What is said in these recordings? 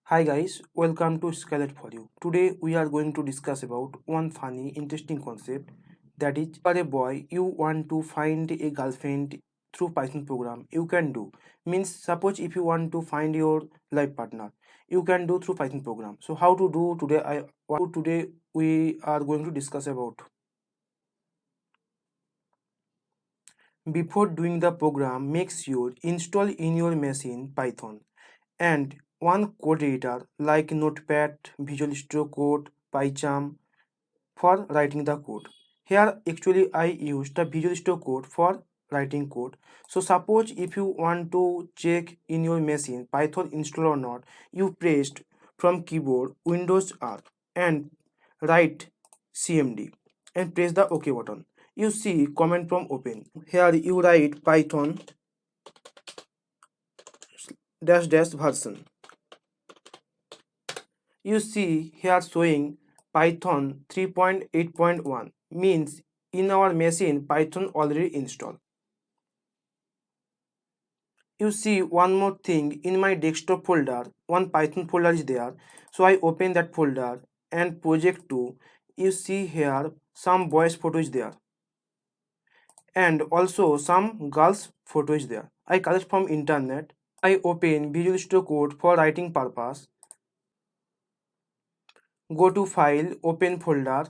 Hi guys, welcome to Scarlet for You. Today we are going to discuss about one funny, interesting concept that is, for a boy, you want to find a girlfriend through Python program. You can do. Means suppose if you want to find your life partner, you can do through Python program. So how to do today? Today we are going to discuss about. Before doing the program, make sure install in your machine Python and one code editor like Notepad, Visual Studio Code, PyCharm for writing the code. Here actually I use the Visual Studio Code for writing code. So suppose if you want to check in your machine Python install or not, you pressed from keyboard Windows R and write cmd and press the OK button. You see command prompt open. Here you write Python dash dash version. You see here showing Python 3.8.1 means in our machine Python already installed. You see one more thing in my desktop folder, one Python folder is there. So I open that folder and project 2. You see here some boys photo is there and also some girls photo is there. I collect from internet. I open Visual Studio Code for writing purpose. Go to file, open folder.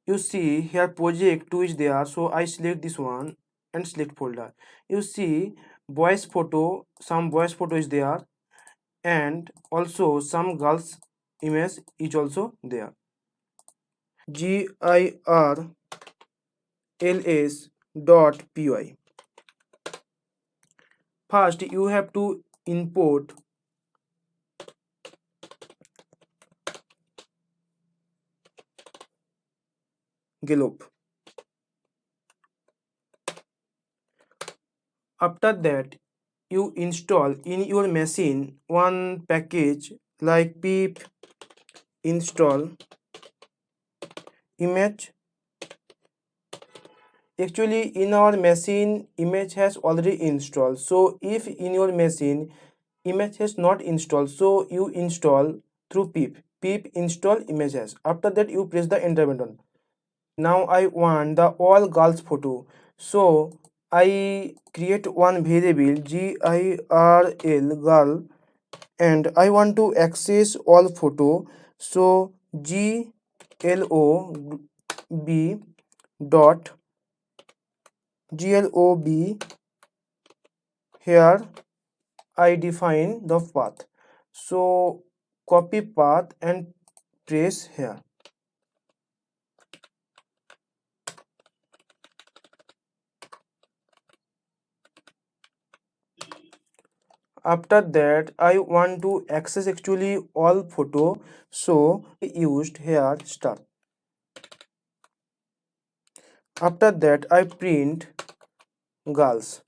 You see here project 2 is there, so I select this one and select folder. You see boys photo, some boys photo is there and also some girls image is also there. girls.py. First you have to import Galop. After that you install in your machine one package like pip install image. Actually in our machine image has already installed, so if in your machine image has not installed, so you install through pip install images. After that you press the enter button. Now I want the all girls photo, so I create one variable girl girl and I want to access all photo, so glob dot glob. Here I define the path, so copy path and press here. After that I want to access actually all photo, so I used here star. After that I print girls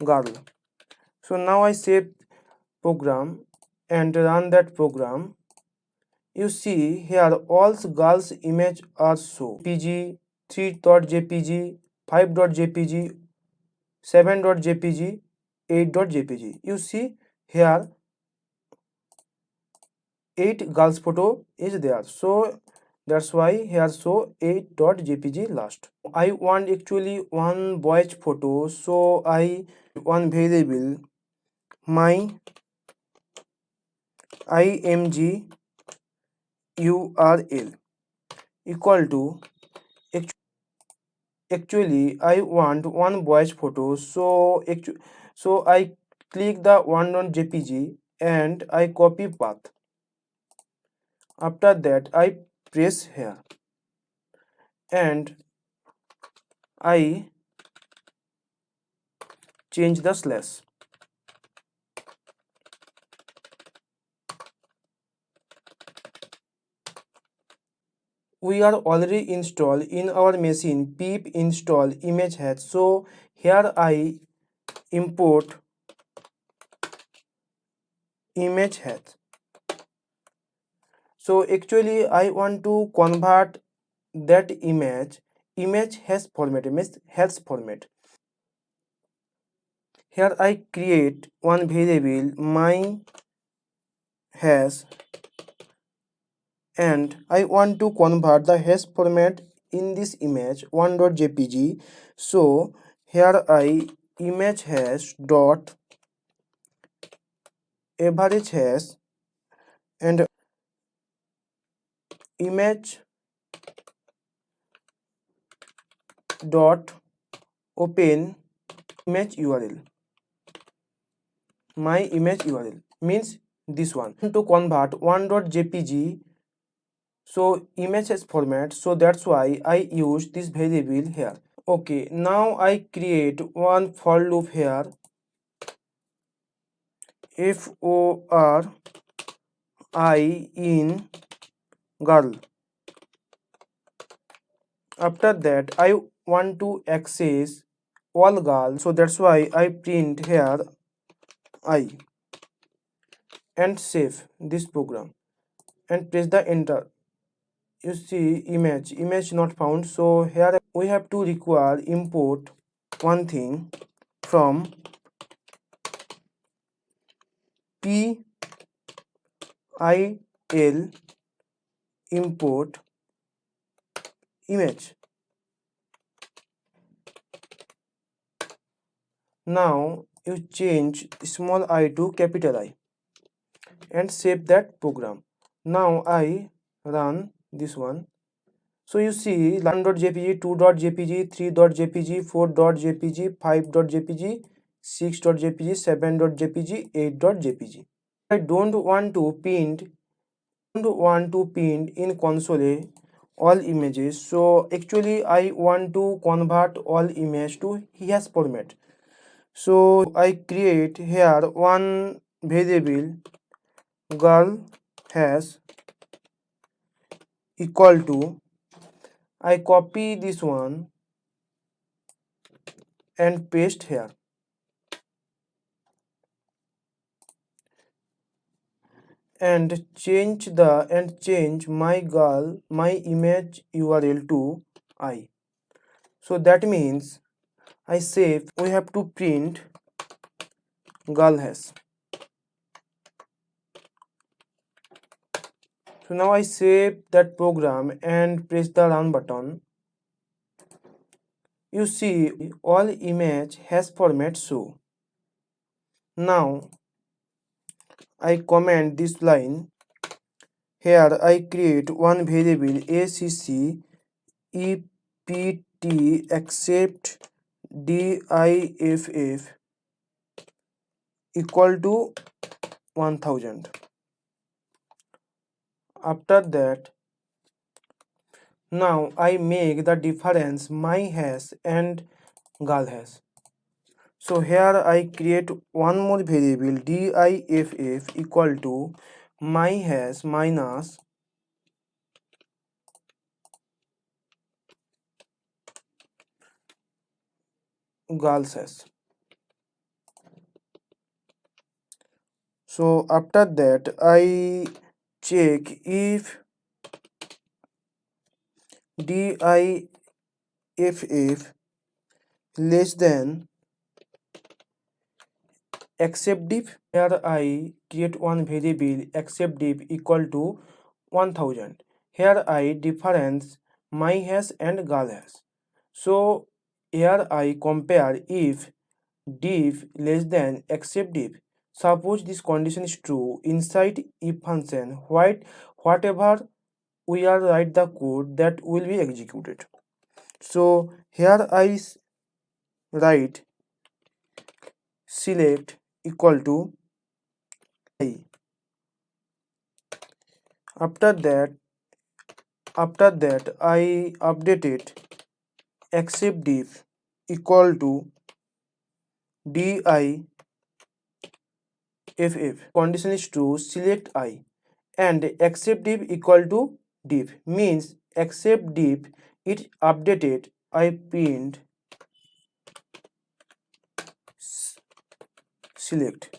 girl. So now I save program and run that program. You see here all girls image are show pg 3.jpg 5.jpg 7.jpg 8.jpg. You see here 8 girls photo is there, so that's why here show 8.jpg last. I want actually one boy's photo, so I one variable my img url equal to actually I want one boy's photo, so so I click the one on jpg and I copy path. After that I press here and I change the slash. We are already installed in our machine pip install image hat, so here I import image hat. So actually I want to convert that image has format, means has format. Here I create one variable my hash, and I want to convert the hash format in this image 1.jpg. So here I image hash dot average hash and image dot open image URL. My image URL means this one. To convert 1.jpg, so image as format, so that's why I use this variable here. Okay, now I create one for loop here. For I in girl. After that I want to access all girls, so that's why I print here I and save this program and press the enter. You see image not found, so here we have to require import one thing from pil import image. Now you change small I to capital I and save that program. Now I run this one. So you see 1.jpg, 2.jpg, 3.jpg, 4.jpg, 5.jpg, 6.jpg, 7.jpg, 8.jpg. I don't want to pin in console all images. So actually I want to convert all image to hash format. So I create here one variable girl hash equal to, I copy this one and paste here and change my image URL to I. So that means I save, we have to print girl hash. So now I save that program and press the run button. You see all image hash format show. Now I comment this line. Here I create one variable accept accept diff equal to 1000. After that, now I make the difference my hash and girl hash. So here I create one more variable diff equal to my hash minus girl's hash. So after that I check if diff less than accept diff. Here I create one variable accept diff equal to 1000. Here I difference my hash and girl hash. So here I compare if diff less than accept diff. Suppose this condition is true, inside if function whatever we are write the code that will be executed. So here I write select equal to I. After that I updated accept diff equal to diff. Condition is true, select I, and accept diff equal to diff means accept diff it updated. I print select.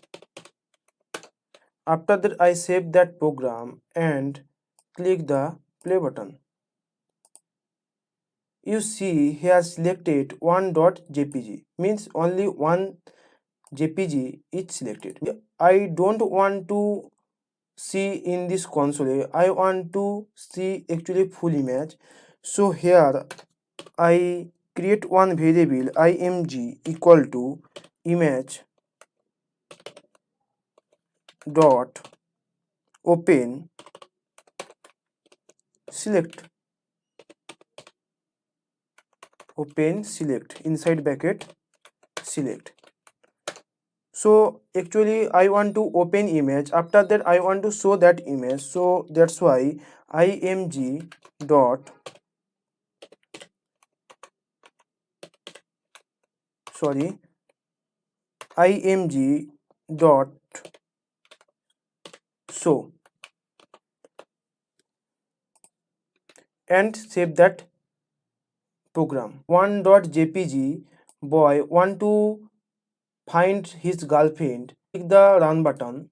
After that I save that program and click the play button. You see here selected 1.jpg means only one JPG is selected. I don't want to see in this console. I want to see actually full image. So here I create one variable img equal to image dot open select inside bracket select. So actually I want to open image, after that I want to show that image, so that's why img dot sorry img dot show and save that program. One dot jpg boy want to find his girlfriend, click the run button.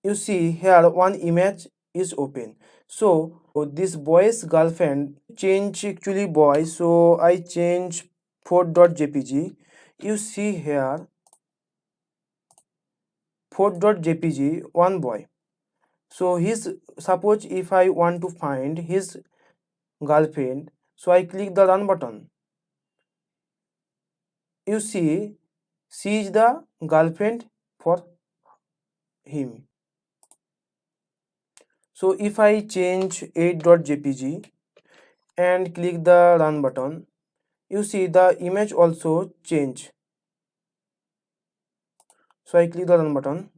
You see here one image is open. So this boy's girlfriend change actually boy, so I change 4.jpg. You see here 4.jpg one boy. So his, suppose if I want to find his girlfriend, so I click the run button. You see she is the girlfriend for him. So if I change 8.jpg and click the run button, you see the image also change. So I click the run button.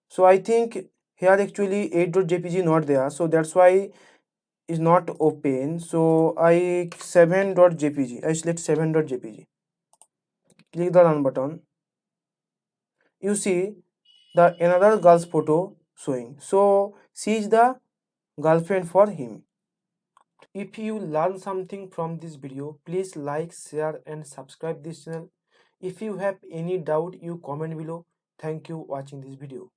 So I think here actually 8.jpg not there, so that's why is not open. So I 7.jpg, I select 7.jpg, click the run button. You see the another girl's photo showing, so she is the girlfriend for him. If you learn something from this video, please like, share and subscribe this channel. If you have any doubt, you comment below. Thank you watching this video.